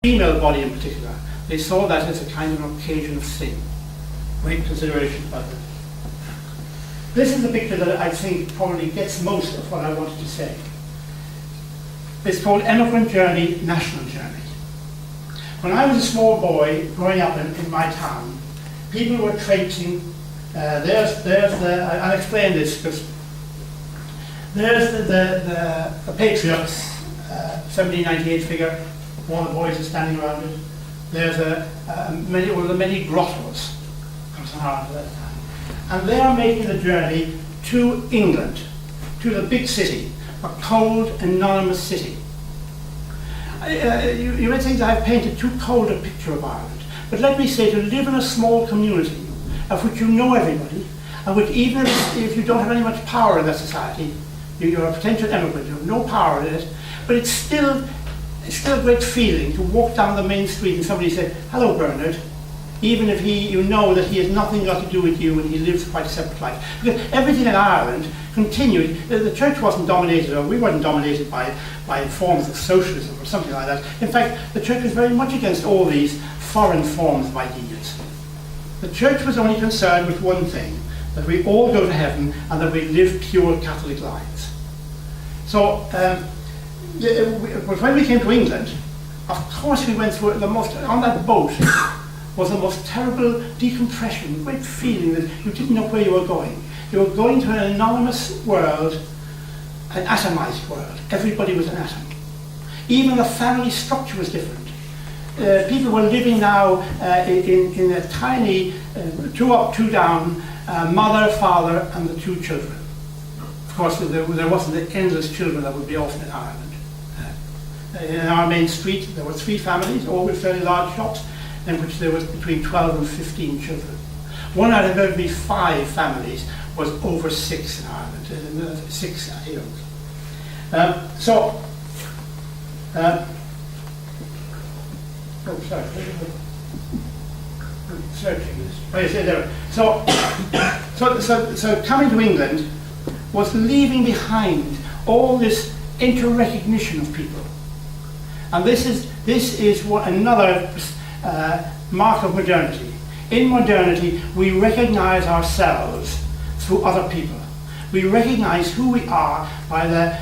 female body in particular, they saw that as a kind of occasion of sin. Great consideration about it. This is the picture that I think probably gets most of what I wanted to say. It's called Emigrant Journey, National Journey. When I was a small boy growing up in my town, people were traipsing. I'll explain this because there's the Patriots, 1798 figure. All the boys are standing around it. There's many grottos comes from Ireland at that time. And they are making the journey to England, to the big city, a cold, anonymous city. You may think that I've painted too cold a picture of Ireland, but let me say, to live in a small community of which you know everybody, and which even if you don't have any much power in that society, you're a potential emigrant, you have no power in it, but it's still a great feeling to walk down the main street and somebody say, "Hello, Bernard," even if you know that he has nothing got to do with you and he lives quite a separate life. Because everything in Ireland continued. The church wasn't dominated, or we weren't dominated by forms of socialism or something like that. In fact, the church was very much against all these foreign forms of ideas. The church was only concerned with one thing, that we all go to heaven and that we live pure Catholic lives. So, but when we came to England, of course we went through on that boat was the most terrible decompression, great feeling that you didn't know where you were going. You were going to an anonymous world, an atomized world. Everybody was an atom. Even the family structure was different. People were living now in a tiny, 2 up, 2 down, mother, father, and the 2 children. Of course, there wasn't the endless children that would be often in Ireland. In our main street, there were 3 families, all with fairly large shops, in which there was between 12 and 15 children. 1 out of every 5 families was over 6 in Ireland, 6 adults. So coming to England was leaving behind all this interrecognition of people. And this is another mark of modernity. In modernity, we recognize ourselves through other people. We recognize who we are by the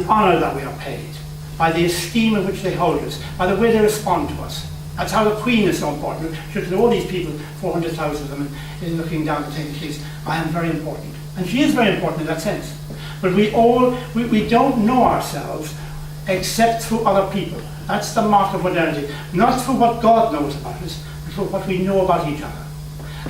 honor that we are paid, by the esteem in which they hold us, by the way they respond to us. That's how the Queen is so important. She looked at all these people, 400,000 of them, and looking down and thinking, I am very important. And she is very important in that sense. But we don't know ourselves except through other people. That's the mark of modernity. Not through what God knows about us, but through what we know about each other.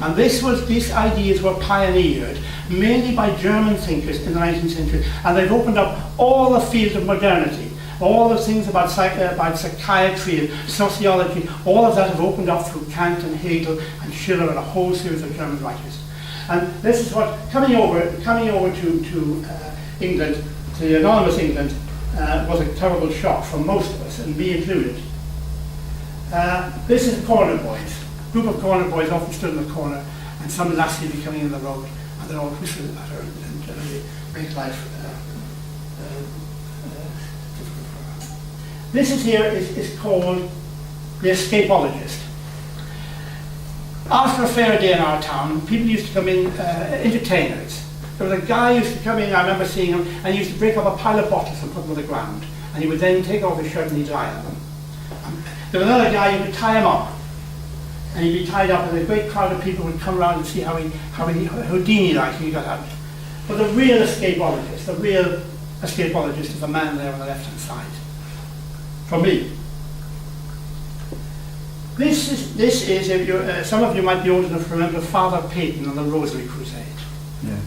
And these ideas were pioneered mainly by German thinkers in the 19th century, and they've opened up all the field of modernity. All the things about psychiatry and sociology, all of that have opened up through Kant and Hegel and Schiller and a whole series of German writers. And this is what, coming over to England, to the anonymous England, was a terrible shock for most of us, and me included. This is corner boys. A group of corner boys often stood in the corner, and some lassie would be coming in the road, and they'd all whistle at her and generally make life difficult for her. This is called the escapologist. After a fair day in our town, people used to come in, entertainers. There was a guy who used to come in, I remember seeing him, and he used to break up a pile of bottles and put them on the ground. And he would then take off his shirt and he'd lie on them. There was another guy who would tie him up. And he'd be tied up, and a great crowd of people would come around and see how Houdini-like he got out. But the real escapologist is the man there on the left-hand side. For me. This is some of you might be old enough to remember Father Peyton on the Rosary Crusade. Yeah.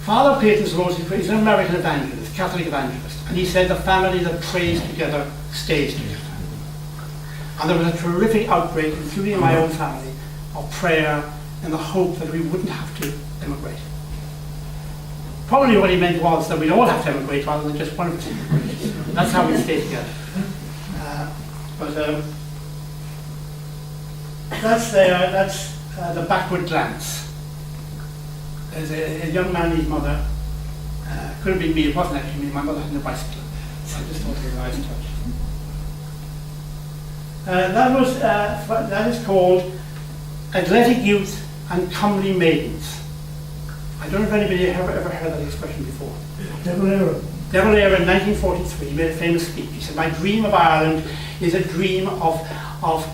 Father Peyton's Rosary Crusade is an American evangelist, Catholic evangelist, and he said the family that prays together stays together. And there was a terrific outbreak, including in my own family, of prayer in the hope that we wouldn't have to emigrate. Probably what he meant was that we'd all have to emigrate rather than just one of us emigrate. That's how we stay together. That's the backward glance. There's a young man, his mother, could have been me, it wasn't actually me, my mother had a bicycle. So I just thought it was a nice touch. That is called Athletic Youth and Comely Maidens. I don't know if anybody ever heard that expression before. Devil era. Devil era in 1943, he made a famous speech. He said, "My dream of Ireland is a dream of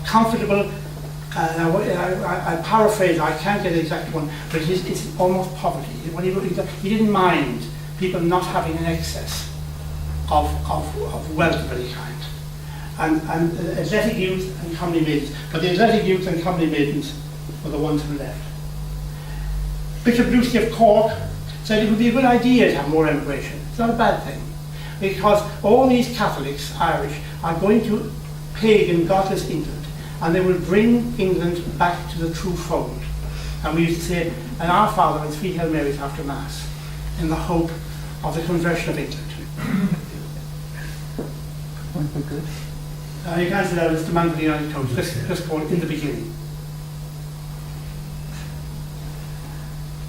comfortable," I paraphrase, I can't get the exact one, but it's almost poverty. When he didn't mind people not having an excess of wealth of any kind. And athletic youth and comely maidens. But the athletic youth and comely maidens were the ones who left. Bishop Lucy of Cork said it would be a good idea to have more immigration. It's not a bad thing, because all these Catholics, Irish, are going to pagan, godless England, and they will bring England back to the true fold. And we used to say an Our Father and 3 Hail Marys after Mass, in the hope of the conversion of England. Good. You can't say that it's the man for the United Coast, just called In the Beginning.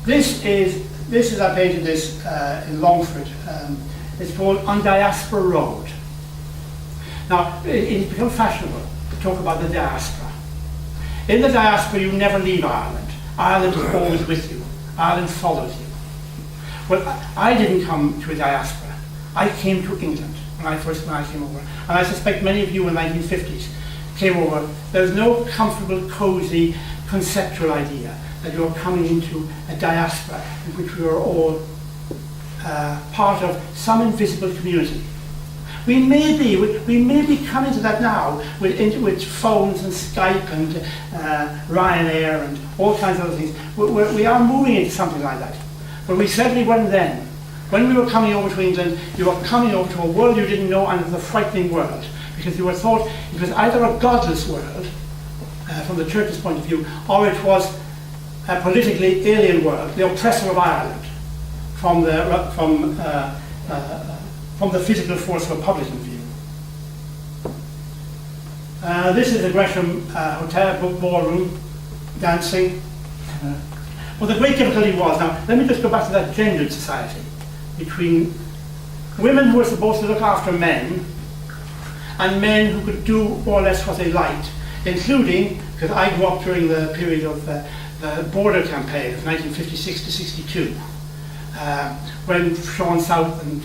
This is I painted this in Longford. It's called On Diaspora Road. Now, it's become fashionable to talk about the diaspora. In the diaspora, you never leave Ireland. Ireland is always with you. Ireland follows you. Well, I didn't come to a diaspora. I came to England when I came over. And I suspect many of you in the 1950s came over. There's no comfortable, cozy, conceptual idea that you're coming into a diaspora in which we are all part of some invisible community. We may be coming to that now with phones and Skype and Ryanair and all kinds of other things. We are moving into something like that. But we certainly weren't then. When we were coming over to England, you were coming over to a world you didn't know, and it was a frightening world, because you were thought it was either a godless world, from the church's point of view, or it was a politically alien world, the oppressor of Ireland, from the physical force of a publican view. This is the Gresham Hotel ballroom, dancing. Well, the great difficulty was, now let me just go back to that gendered society, between women who were supposed to look after men, and men who could do more or less what they liked, including, because I grew up during the period of the border campaign of 1956 to 62, when Sean South and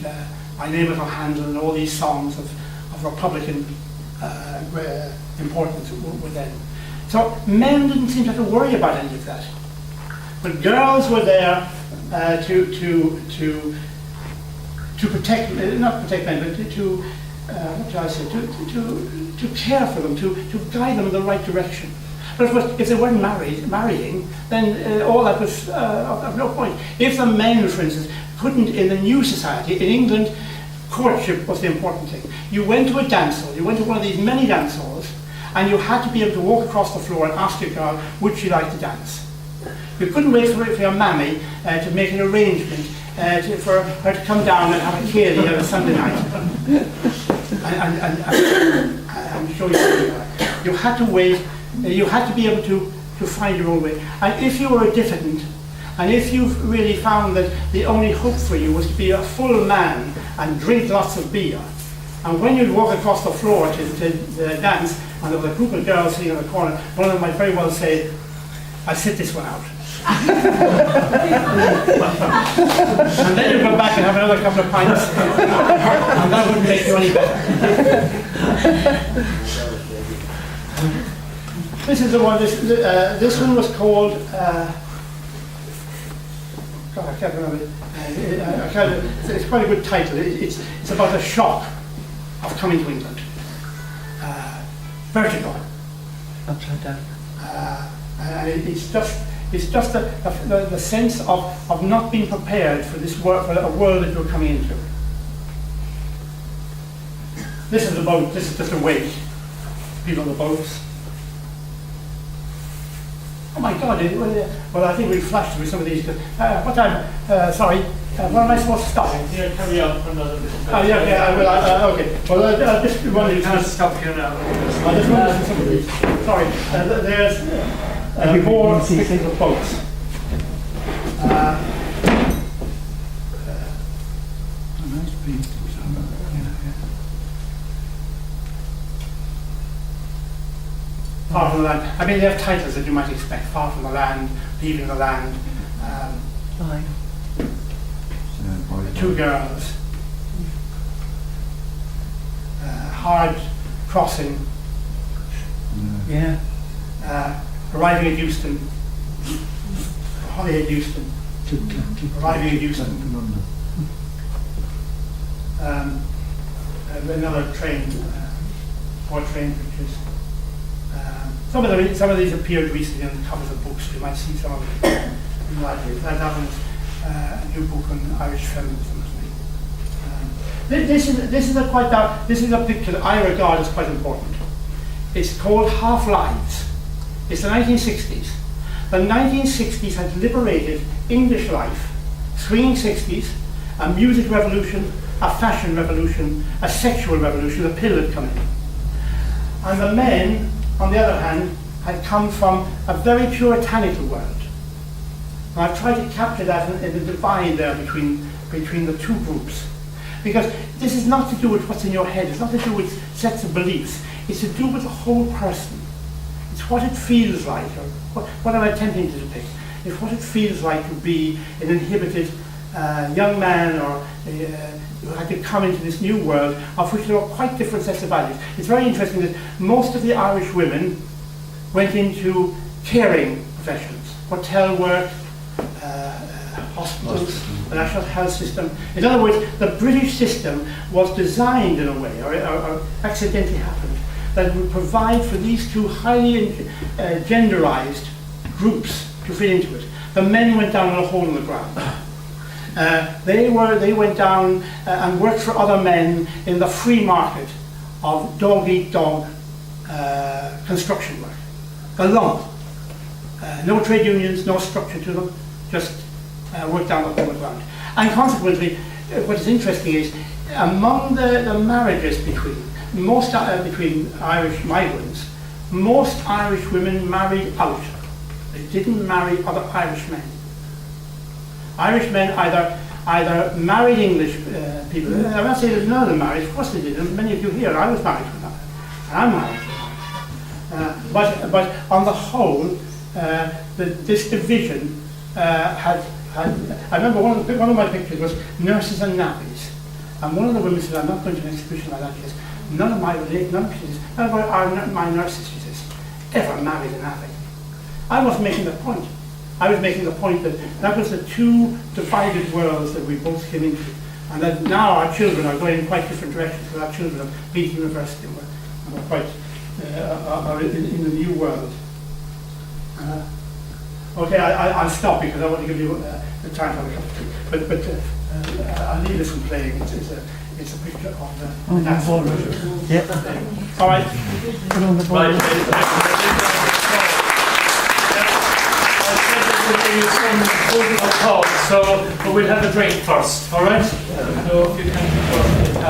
My Name Is a Handle and all these songs of Republican importance were then. So men didn't seem to have to worry about any of that. But girls were there to protect, not protect men, but to what shall I say, to care for them, to guide them in the right direction. But of course, if they weren't marrying, then all that was of no point. If the men, for instance, couldn't, in the new society, in England, courtship was the important thing. You went to a dance hall, you went to one of these many dance halls, and you had to be able to walk across the floor and ask a girl, would she like to dance? You couldn't wait for your mammy to make an arrangement for her to come down and have a ceilidh on a Sunday night. I'm sure you had to wait. You had to be able to find your own way. And if you were a diffident, and if you really found that the only hope for you was to be a full man and drink lots of beer, and when you'd walk across the floor to dance, and there was a group of girls sitting in the corner, one of them might very well say, I'll sit this one out. And then you go back and have another couple of pints, and that wouldn't make you any better. This is the one. This one was called. God, I can't remember. It's quite a good title. It's about the shock of coming to England. Vertigo. Upside down. And it's just the sense of not being prepared for this world, for a world that you're coming into. This is the boat. This is just a wake. People on the boats. Oh my God! Well, I think we flashed with some of these. What time? Sorry. When am I supposed to stop? Yeah, carry on for another bit. Oh yeah. I will. Okay. Well, I'll just run You can't stop here now. I'll just run through some of these. Sorry. There's 4 pictures of boats. Nice. Far from the land. I mean, they have titles that you might expect. Far from the land, leaving the land. Fine. Two girls. Hard crossing. Yeah. Arriving at Euston. Holiday at Euston. Arriving at Euston. Another train, 4 train pictures. Some of these appeared recently on the covers of books. You might see some of it in the library. That one's a new book on Irish feminism. This is a picture that I regard as quite important. It's called Half Lives. It's the 1960s. The 1960s had liberated English life, swinging 60s, a music revolution, a fashion revolution, a sexual revolution. The pill had come in. And the men, on the other hand, had come from a very puritanical world. And I've tried to capture that in the divide there between the two groups. Because this is not to do with what's in your head, it's not to do with sets of beliefs, it's to do with the whole person. It's what it feels like, or what I'm attempting to depict. It's what it feels like to be an inhibited young man or who had to come into this new world of which there are quite different sets of values. It's very interesting that most of the Irish women went into caring professions, hotel work, hospitals, the national health system. In other words, the British system was designed in a way, or accidentally happened, that would provide for these two highly genderized groups to fit into it. The men went down in a hole in the ground. They went down and worked for other men in the free market of dog-eat-dog construction work. A lump. No trade unions, no structure to them, just work down the hole in the ground. And consequently, what is interesting is, among the marriages between Irish migrants, most Irish women married out. They didn't marry other Irish men. Irish men either married English people. I'm not saying there's none of them married, of course they did. And many of you here, I was married to another. And I'm married to but on the whole, this division had. I remember one of my pictures was nurses and nappies. And one of the women said, I'm not going to an exhibition like that. She says, none of my nurses, she says, ever married a nappy. I wasn't making the point. I was making the point that was the two divided worlds that we both came into. And that now our children are going in quite different directions, because our children have been to university and we're quite are in the new world. Okay, I'll stop because I want to give you the time to have a cup of tea. But I'll leave this from playing. It's a picture of the national revolution. Yeah. All right. Put on the board. So we'll have a drink first, all right? So if you can